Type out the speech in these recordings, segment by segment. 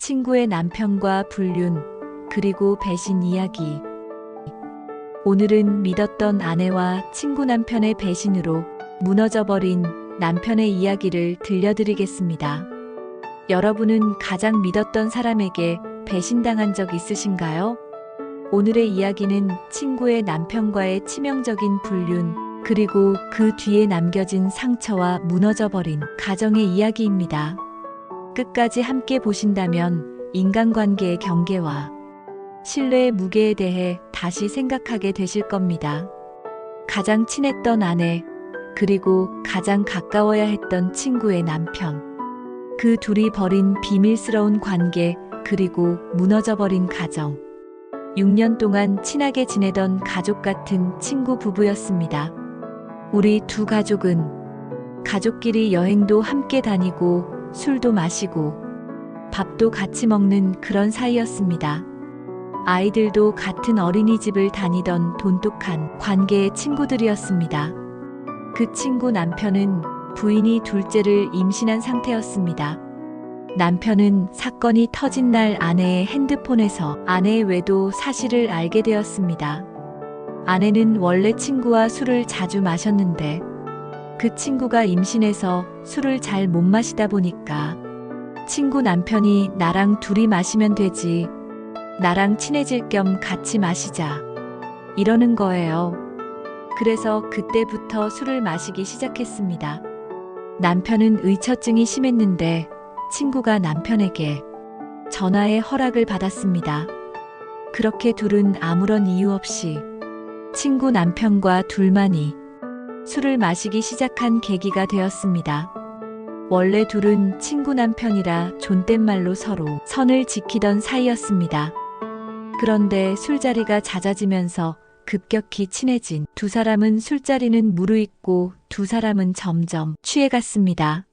친구의 남편과 불륜, 그리고 배신 이야기. 오늘은 믿었던 아내와 친구 남편의 배신으로 무너져버린 남편의 이야기를 들려드리겠습니다. 여러분은 가장 믿었던 사람에게 배신당한 적 있으신가요? 오늘의 이야기는 친구의 남편과의 치명적인 불륜, 그리고 그 뒤에 남겨진 상처와 무너져버린 가정의 이야기입니다. 끝까지 함께 보신다면 인간관계의 경계와 신뢰의 무게에 대해 다시 생각하게 되실 겁니다. 가장 친했던 아내, 그리고 가장 가까워야 했던 친구의 남편. 그 둘이 벌인 비밀스러운 관계, 그리고 무너져버린 가정. 6년 동안 친하게 지내던 가족 같은 친구 부부였습니다. 우리 두 가족은 가족끼리 여행도 함께 다니고 술도 마시고 밥도 같이 먹는 그런 사이였습니다. 아이들도 같은 어린이집을 다니던 돈독한 관계의 친구들이었습니다. 그 친구 남편은 부인이 둘째를 임신한 상태였습니다. 남편은 사건이 터진 날 아내의 핸드폰에서 아내의 외도 사실을 알게 되었습니다. 아내는 원래 친구와 술을 자주 마셨는데 그 친구가 임신해서 술을 잘 못 마시다 보니까 친구 남편이 나랑 둘이 마시면 되지, 나랑 친해질 겸 같이 마시자, 이러는 거예요. 그래서 그때부터 술을 마시기 시작했습니다. 남편은 의처증이 심했는데 친구가 남편에게 전화의 허락을 받았습니다. 그렇게 둘은 아무런 이유 없이 친구 남편과 둘만이 술을 마시기 시작한 계기가 되었습니다. 원래 둘은 친구 남편이라 존댓말로 서로 선을 지키던 사이였습니다. 그런데 술자리가 잦아지면서 급격히 친해진 두 사람은 술자리는 무르익고 두 사람은 점점 취해갔습니다.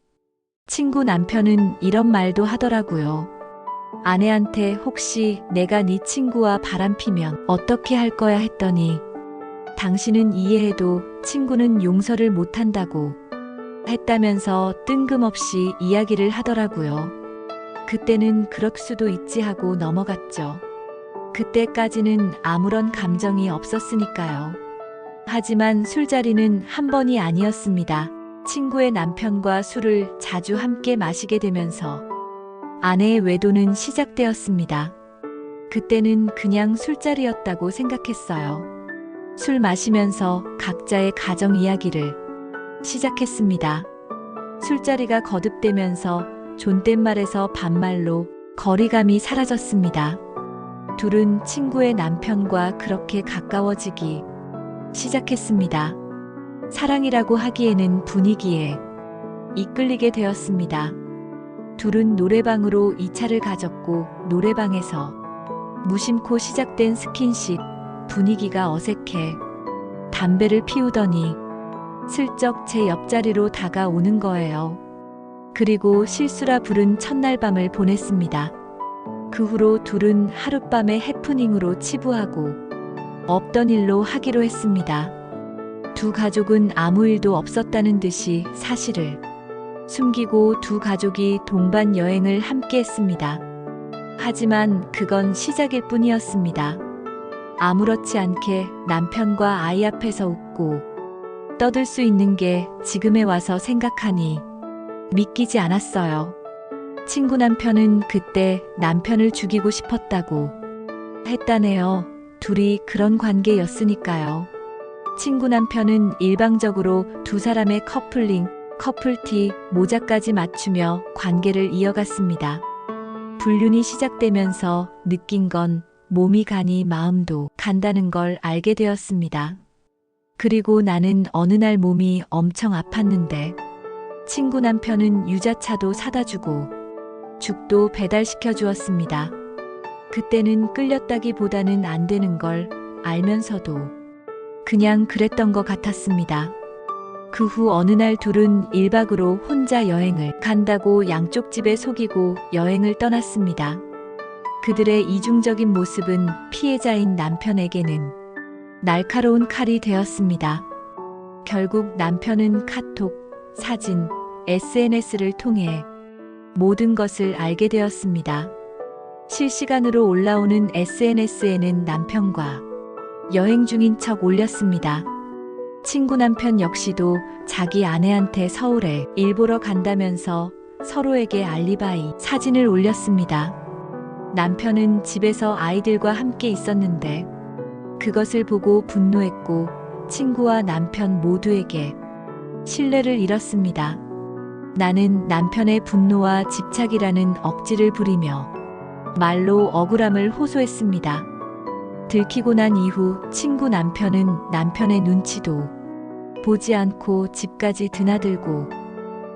친구 남편은 이런 말도 하더라고요. 아내한테 혹시 내가 네 친구와 바람피면 어떻게 할 거야 했더니 당신은 이해해도 친구는 용서를 못한다고 했다면서 뜬금없이 이야기를 하더라고요. 그때는 그럴 수도 있지 하고 넘어갔죠. 그때까지는 아무런 감정이 없었으니까요. 하지만 술자리는 한 번이 아니었습니다. 친구의 남편과 술을 자주 함께 마시게 되면서 아내의 외도는 시작되었습니다. 그때는 그냥 술자리였다고 생각했어요. 술 마시면서 각자의 가정 이야기를 시작했습니다. 술자리가 거듭되면서 존댓말에서 반말로 거리감이 사라졌습니다. 둘은 친구의 남편과 그렇게 가까워지기 시작했습니다. 사랑이라고 하기에는 분위기에 이끌리게 되었습니다. 둘은 노래방으로 2차를 가졌고 노래방에서 무심코 시작된 스킨십, 분위기가 어색해 담배를 피우더니 슬쩍 제 옆자리로 다가오는 거예요. 그리고 실수라 부른 첫날 밤을 보냈습니다. 그 후로 둘은 하룻밤의 해프닝으로 치부하고 없던 일로 하기로 했습니다. 두 가족은 아무 일도 없었다는 듯이 사실을 숨기고 두 가족이 동반 여행을 함께 했습니다. 하지만 그건 시작일 뿐이었습니다. 아무렇지 않게 남편과 아이 앞에서 웃고 떠들 수 있는 게 지금에 와서 생각하니 믿기지 않았어요. 친구 남편은 그때 남편을 죽이고 싶었다고 했다네요. 둘이 그런 관계였으니까요. 친구 남편은 일방적으로 두 사람의 커플링, 커플티, 모자까지 맞추며 관계를 이어갔습니다. 불륜이 시작되면서 느낀 건 몸이 가니 마음도 간다는 걸 알게 되었습니다. 그리고 나는 어느 날 몸이 엄청 아팠는데 친구 남편은 유자차도 사다 주고 죽도 배달시켜 주었습니다. 그때는 끌렸다기보다는 안 되는 걸 알면서도 그냥 그랬던 것 같았습니다. 그 후 어느 날 둘은 1박으로 혼자 여행을 간다고 양쪽 집에 속이고 여행을 떠났습니다. 그들의 이중적인 모습은 피해자인 남편에게는 날카로운 칼이 되었습니다. 결국 남편은 카톡, 사진, SNS를 통해 모든 것을 알게 되었습니다. 실시간으로 올라오는 SNS에는 남편과 여행 중인 척 올렸습니다. 친구 남편 역시도 자기 아내한테 서울에 일 보러 간다면서 서로에게 알리바이 사진을 올렸습니다. 남편은 집에서 아이들과 함께 있었는데 그것을 보고 분노했고 친구와 남편 모두에게 신뢰를 잃었습니다. 나는 남편의 분노와 집착이라는 억지를 부리며 말로 억울함을 호소했습니다. 들키고 난 이후 친구 남편은 남편의 눈치도 보지 않고 집까지 드나들고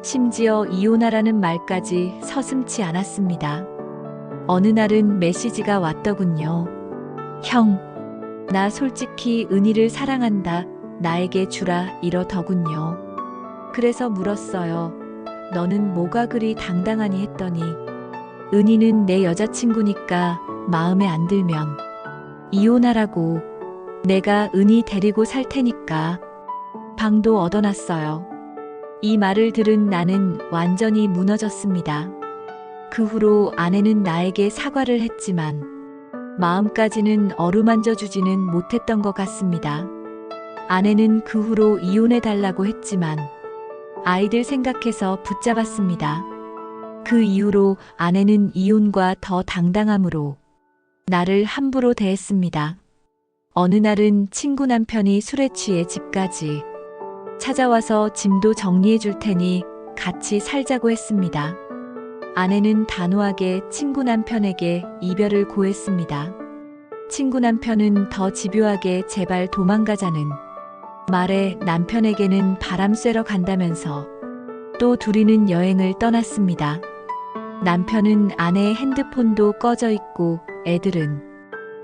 심지어 이혼하라는 말까지 서슴지 않았습니다. 어느 날은 메시지가 왔더군요. 형, 나 솔직히 은희를 사랑한다. 나에게 주라 이러더군요. 그래서 물었어요. 너는 뭐가 그리 당당하니 했더니 은희는 내 여자친구니까 마음에 안 들면 이혼하라고. 내가 은희 데리고 살 테니까. 방도 얻어놨어요. 이 말을 들은 나는 완전히 무너졌습니다. 그 후로 아내는 나에게 사과를 했지만 마음까지는 어루만져 주지는 못했던 것 같습니다. 아내는 그 후로 이혼해달라고 했지만 아이들 생각해서 붙잡았습니다. 그 이후로 아내는 이혼과 더 당당함으로 나를 함부로 대했습니다. 어느 날은 친구 남편이 술에 취해 집까지 찾아와서 짐도 정리해 줄 테니 같이 살자고 했습니다. 아내는 단호하게 친구 남편에게 이별을 고했습니다. 친구 남편은 더 집요하게 제발 도망가자는 말에 남편에게는 바람 쐬러 간다면서 또 둘이는 여행을 떠났습니다. 남편은 아내의 핸드폰도 꺼져 있고 애들은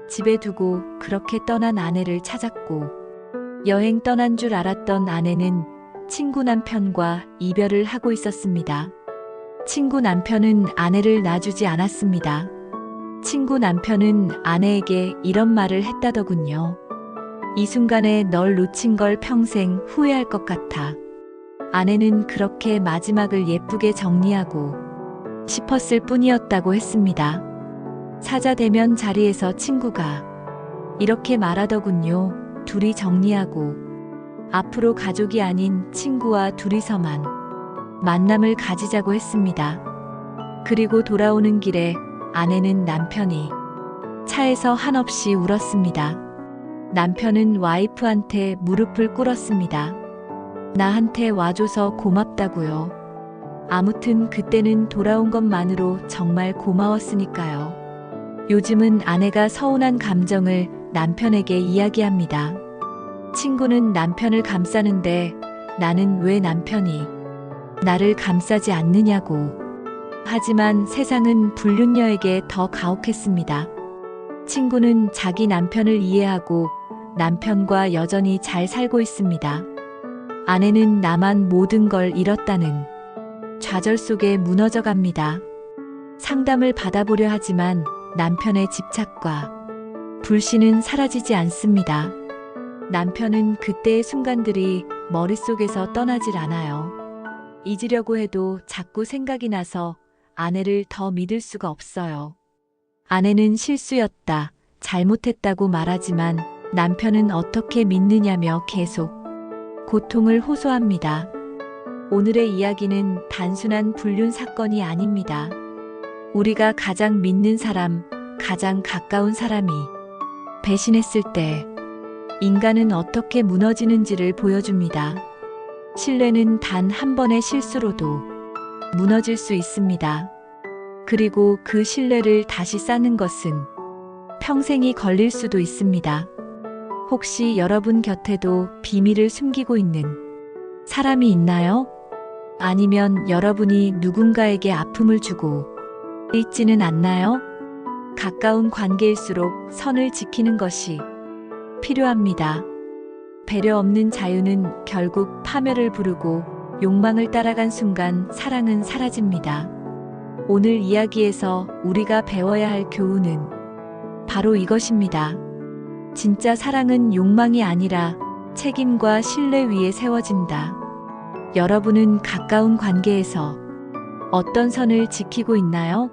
집에 두고 그렇게 떠난 아내를 찾았고 여행 떠난 줄 알았던 아내는 친구 남편과 이별을 하고 있었습니다. 친구 남편은 아내를 놔주지 않았습니다. 친구 남편은 아내에게 이런 말을 했다더군요. 이 순간에 널 놓친 걸 평생 후회할 것 같아. 아내는 그렇게 마지막을 예쁘게 정리하고 싶었을 뿐이었다고 했습니다. 사자 대면 자리에서 친구가 이렇게 말하더군요. 둘이 정리하고 앞으로 가족이 아닌 친구와 둘이서만 만남을 가지자고 했습니다. 그리고 돌아오는 길에 아내는 남편이 차에서 한없이 울었습니다. 남편은 와이프한테 무릎을 꿇었습니다. 나한테 와줘서 고맙다고요. 아무튼 그때는 돌아온 것만으로 정말 고마웠으니까요. 요즘은 아내가 서운한 감정을 남편에게 이야기합니다. 친구는 남편을 감싸는데 나는 왜 남편이 나를 감싸지 않느냐고. 하지만 세상은 불륜녀에게 더 가혹했습니다. 친구는 자기 남편을 이해하고 남편과 여전히 잘 살고 있습니다. 아내는 나만 모든 걸 잃었다는 좌절 속에 무너져 갑니다. 상담을 받아보려 하지만 남편의 집착과 불신은 사라지지 않습니다. 남편은 그때의 순간들이 머릿속에서 떠나질 않아요. 잊으려고 해도 자꾸 생각이 나서 아내를 더 믿을 수가 없어요. 아내는 실수였다, 잘못했다고 말하지만 남편은 어떻게 믿느냐며 계속 고통을 호소합니다. 오늘의 이야기는 단순한 불륜 사건이 아닙니다. 우리가 가장 믿는 사람, 가장 가까운 사람이 배신했을 때 인간은 어떻게 무너지는지를 보여줍니다. 신뢰는 단 한 번의 실수로도 무너질 수 있습니다. 그리고 그 신뢰를 다시 쌓는 것은 평생이 걸릴 수도 있습니다. 혹시 여러분 곁에도 비밀을 숨기고 있는 사람이 있나요? 아니면 여러분이 누군가에게 아픔을 주고 있지는 않나요? 가까운 관계일수록 선을 지키는 것이 필요합니다. 배려 없는 자유는 결국 파멸을 부르고 욕망을 따라간 순간 사랑은 사라집니다. 오늘 이야기에서 우리가 배워야 할 교훈은 바로 이것입니다. 진짜 사랑은 욕망이 아니라 책임과 신뢰 위에 세워진다. 여러분은 가까운 관계에서 어떤 선을 지키고 있나요?